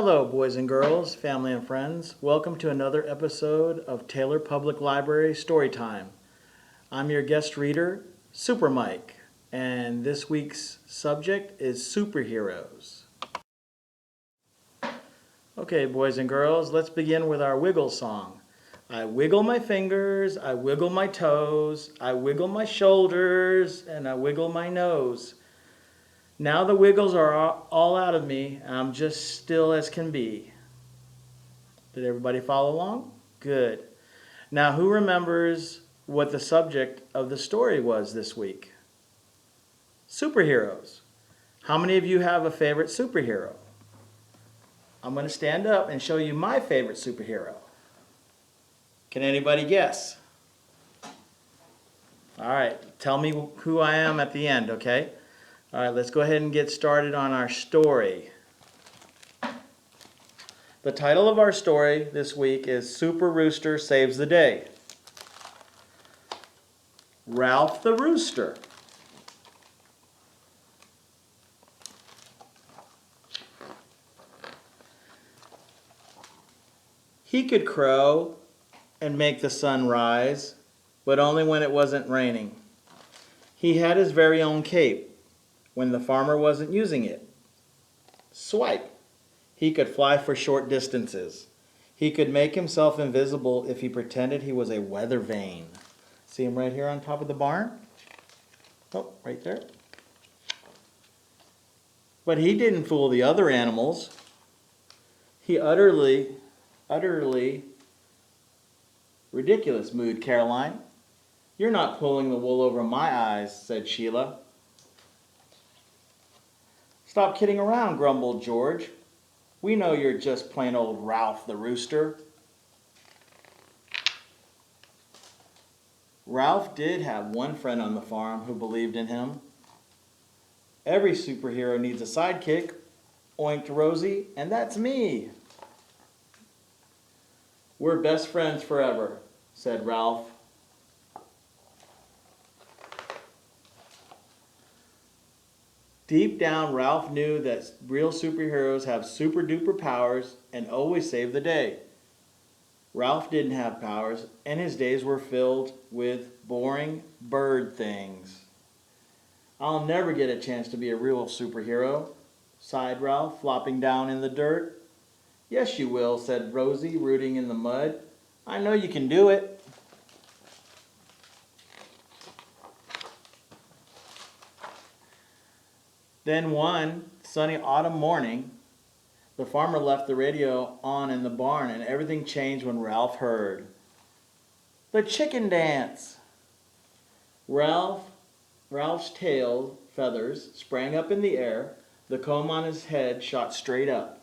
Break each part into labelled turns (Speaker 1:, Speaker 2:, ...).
Speaker 1: Hello, boys and girls, family and friends. Welcome to another episode of Taylor Public Library Storytime. I'm your guest reader, Super Mike, and this week's subject is superheroes. Okay, boys and girls, let's begin with our wiggle song. I wiggle my fingers, I wiggle my toes, I wiggle my shoulders, and I wiggle my nose. Now the wiggles are all out of me, and I'm just still as can be. Did everybody follow along? Good. Now, who remembers what the subject of the story was this week? Superheroes. How many of you have a favorite superhero? I'm going to stand up and show you my favorite superhero. Can anybody guess? All right, tell me who I am at the end, okay? All right, let's go ahead and get started on our story. The title of our story this week is Super Rooster Saves the Day. Ralph the Rooster. He could crow and make the sun rise, but only when it wasn't raining. He had his very own cape when the farmer wasn't using it. Swipe. He could fly for short distances. He could make himself invisible if he pretended he was a weather vane. See him right here on top of the barn? Oh, right there. But he didn't fool the other animals. He utterly ridiculous, mooed Caroline. You're not pulling the wool over my eyes, said Sheila. Stop kidding around, grumbled George. We know you're just plain old Ralph the Rooster. Ralph did have one friend on the farm who believed in him. Every superhero needs a sidekick, oinked Rosie, and that's me. We're best friends forever, said Ralph. Deep down, Ralph knew that real superheroes have super duper powers and always save the day. Ralph didn't have powers, and his days were filled with boring bird things. I'll never get a chance to be a real superhero, sighed Ralph, flopping down in the dirt. Yes, you will, said Rosie, rooting in the mud. I know you can do it. Then one sunny autumn morning, the farmer left the radio on in the barn, and everything changed when Ralph heard the chicken dance. Ralph's tail feathers sprang up in the air. The comb on his head shot straight up.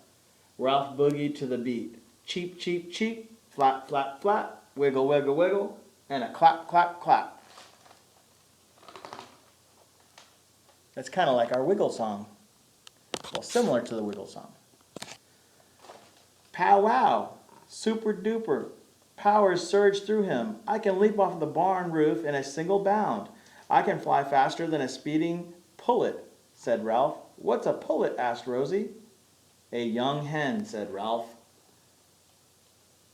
Speaker 1: Ralph boogied to the beat. Cheep, cheep, cheep, flap, flap, flap, wiggle, wiggle, wiggle, and a clap, clap, clap. That's kind of like our wiggle song. Well, similar to the wiggle song. Pow wow, super duper. Powers surged through him. I can leap off the barn roof in a single bound. I can fly faster than a speeding pullet, said Ralph. What's a pullet? Asked Rosie. A young hen, said Ralph.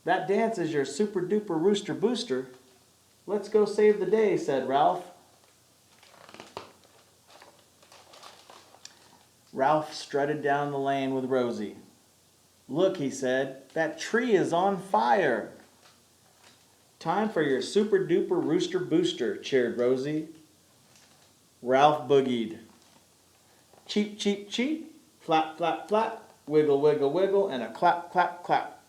Speaker 1: That dance is your super duper rooster booster. Let's go save the day, said Ralph. Ralph strutted down the lane with Rosie. Look, he said, that tree is on fire. Time for your super duper rooster booster, cheered Rosie. Ralph boogied. Cheep, cheep, cheep, flap, flap, flap, wiggle, wiggle, wiggle, and a clap, clap, clap.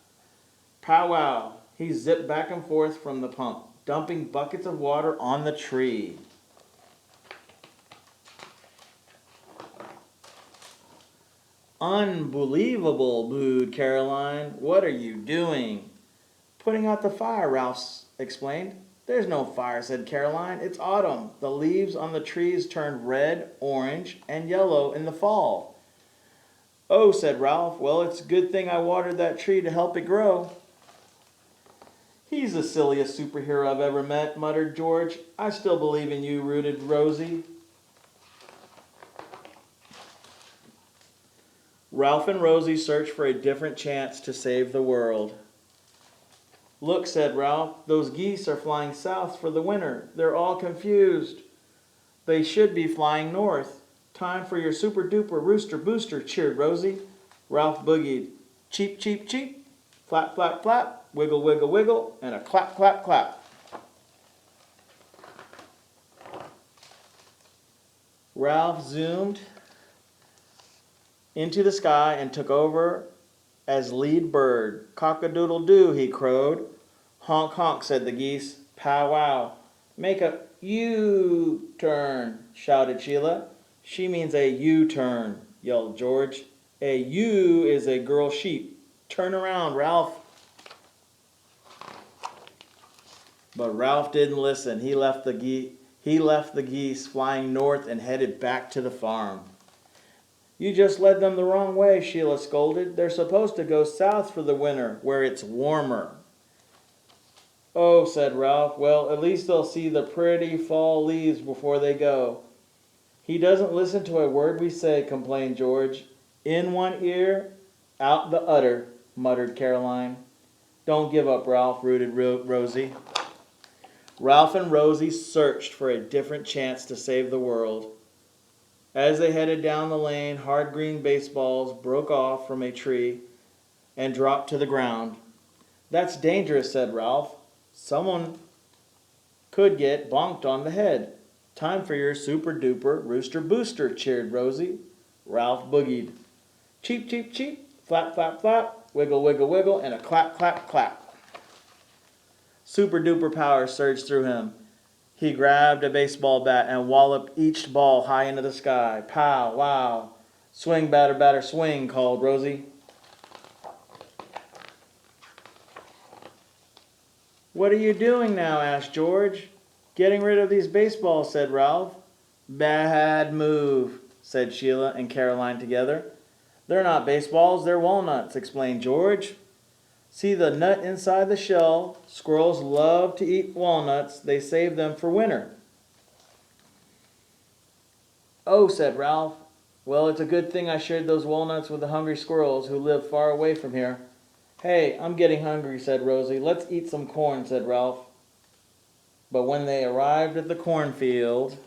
Speaker 1: Pow wow, he zipped back and forth from the pump, dumping buckets of water on the tree. Unbelievable, booed Caroline. What are you doing? Putting out the fire, Ralph explained. There's no fire, said Caroline. It's autumn. The leaves on the trees turned red, orange, and yellow in the fall. Oh, said Ralph. Well, it's a good thing I watered that tree to help it grow. He's the silliest superhero I've ever met, muttered George. I still believe in you, rooted Rosie. Ralph and Rosie searched for a different chance to save the world. Look, said Ralph, those geese are flying south for the winter. They're all confused. They should be flying north. Time for your super duper rooster booster, cheered Rosie. Ralph boogied. Cheep, cheep, cheep. Flap, flap, flap. Wiggle, wiggle, wiggle. And a clap, clap, clap. Ralph zoomed into the sky and took over as lead bird. Cock-a-doodle-doo, he crowed. Honk, honk, said the geese. Pow, wow. Make a U-turn, shouted Sheila. She means a U-turn, yelled George. A U is a girl sheep. Turn around, Ralph. But Ralph didn't listen. He left the geese flying north and headed back to the farm. You just led them the wrong way, Sheila scolded. They're supposed to go south for the winter, where it's warmer. Oh, said Ralph, well, at least they'll see the pretty fall leaves before they go. He doesn't listen to a word we say, complained George. In one ear, out the udder, muttered Caroline. Don't give up, Ralph, rooted Rosie. Ralph and Rosie searched for a different chance to save the world. As they headed down the lane, hard green baseballs broke off from a tree and dropped to the ground. That's dangerous, said Ralph. Someone could get bonked on the head. Time for your super duper rooster booster, cheered Rosie. Ralph boogied. Cheep, cheep, cheep, flap, flap, flap, wiggle, wiggle, wiggle, and a clap, clap, clap. Super duper power surged through him. He grabbed a baseball bat and walloped each ball high into the sky. Pow, wow. Swing, batter, batter, swing, called Rosie. What are you doing now? Asked George. Getting rid of these baseballs, said Ralph. Bad move, said Sheila and Caroline together. They're not baseballs, they're walnuts, explained George. See the nut inside the shell. Squirrels love to eat walnuts. They save them for winter. Oh, said Ralph. Well, it's a good thing I shared those walnuts with the hungry squirrels who live far away from here. Hey, I'm getting hungry, said Rosie. Let's eat some corn, said Ralph. But when they arrived at the cornfield,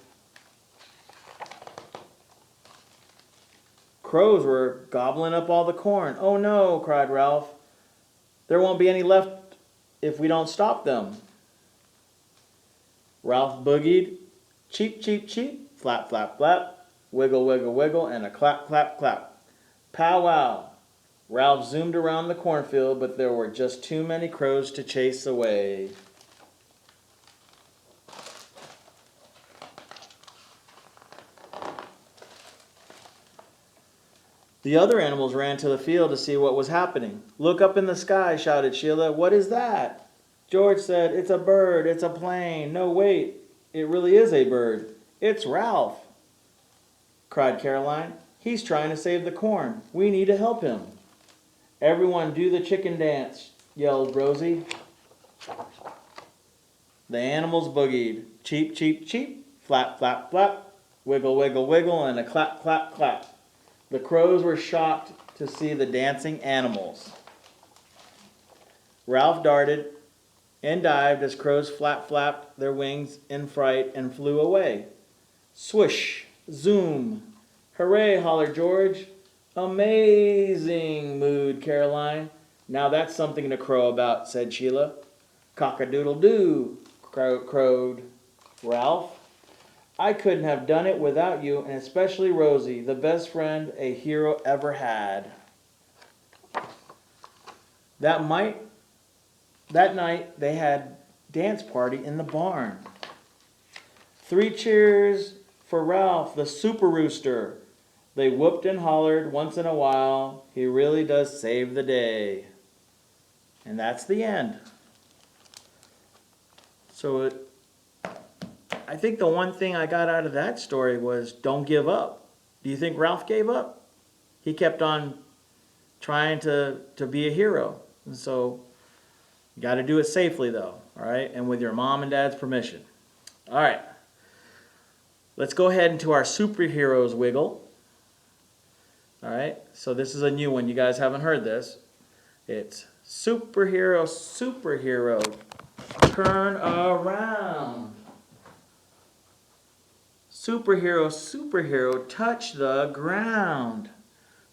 Speaker 1: crows were gobbling up all the corn. Oh no, cried Ralph. There won't be any left if we don't stop them. Ralph boogied. Cheep, cheep, cheep. Flap, flap, flap. Wiggle, wiggle, wiggle. And a clap, clap, clap. Pow, wow. Ralph zoomed around the cornfield, but there were just too many crows to chase away. The other animals ran to the field to see what was happening. Look up in the sky, shouted Sheila. What is that? George said, it's a bird, it's a plane. No, wait, it really is a bird. It's Ralph, cried Caroline. He's trying to save the corn. We need to help him. Everyone do the chicken dance, yelled Rosie. The animals boogied. Cheep, cheep, cheep. Flap, flap, flap. Wiggle, wiggle, wiggle, and a clap, clap, clap. The crows were shocked to see the dancing animals. Ralph darted and dived as crows flap-flapped their wings in fright and flew away. Swish, zoom. Hooray, hollered George. Amazing, mooed Caroline. Now that's something to crow about, said Sheila. Cock-a-doodle-doo, crowed Ralph. I couldn't have done it without you, and especially Rosie, the best friend a hero ever had. That night, they had dance party in the barn. 3 cheers for Ralph, the super rooster. They whooped and hollered once in a while. He really does save the day. And that's the end. So I think the one thing I got out of that story was don't give up. Do you think Ralph gave up? He kept on trying to be a hero. And so you got to do it safely though, all right? And with your mom and dad's permission. All right. Let's go ahead into our superheroes wiggle. All right, so this is a new one. You guys haven't heard this. It's superhero, superhero, turn around. Superhero, superhero, touch the ground.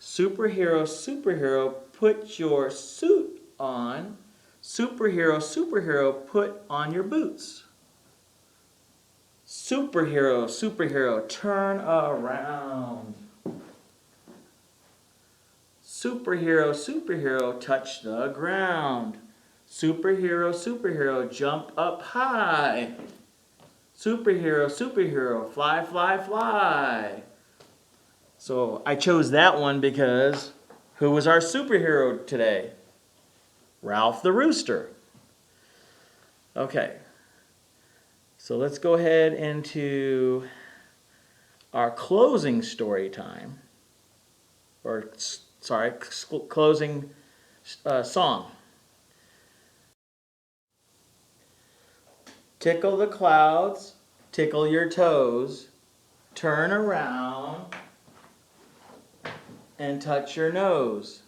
Speaker 1: Superhero, superhero, put your suit on. Superhero, superhero, put on your boots. Superhero, superhero, turn around. Superhero, superhero, touch the ground. Superhero, superhero, jump up high. Superhero, superhero, fly, fly, fly. So I chose that one because who was our superhero today? Ralph the Rooster. Okay, so let's go ahead into our closing story time. Or, sorry, closing song. Tickle the clouds, tickle your toes, turn around and touch your nose.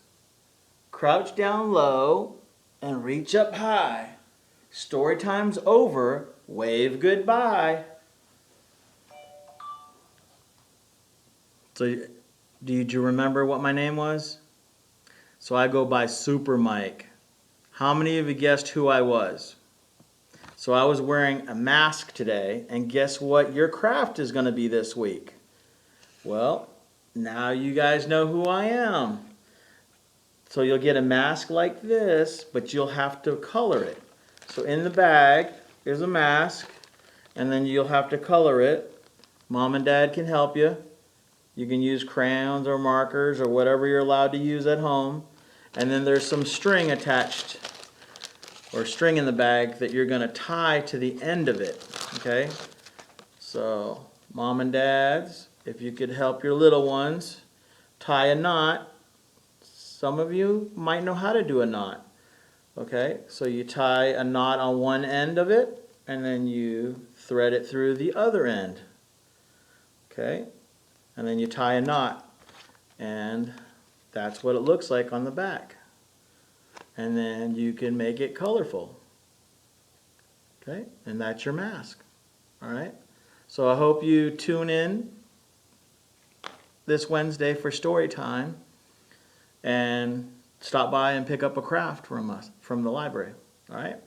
Speaker 1: Crouch down low and reach up high. Story time's over, wave goodbye. So, did you remember what my name was? So I go by Super Mike. How many of you guessed who I was? So I was wearing a mask today, and guess what your craft is going to be this week? Well, now you guys know who I am. So you'll get a mask like this, but you'll have to color it. So in the bag is a mask, and then you'll have to color it. Mom and Dad can help you. You can use crayons or markers or whatever you're allowed to use at home. And then there's some string attached, or string in the bag that you're going to tie to the end of it. Okay? So, Mom and Dads, if you could help your little ones tie a knot. Some of you might know how to do a knot. Okay, so you tie a knot on one end of it, and then you thread it through the other end. Okay, and then you tie a knot, and that's what it looks like on the back. And then you can make it colorful. Okay, and that's your mask. All right, so I hope you tune in this Wednesday for story time and stop by and pick up a craft from us, from the library. All right?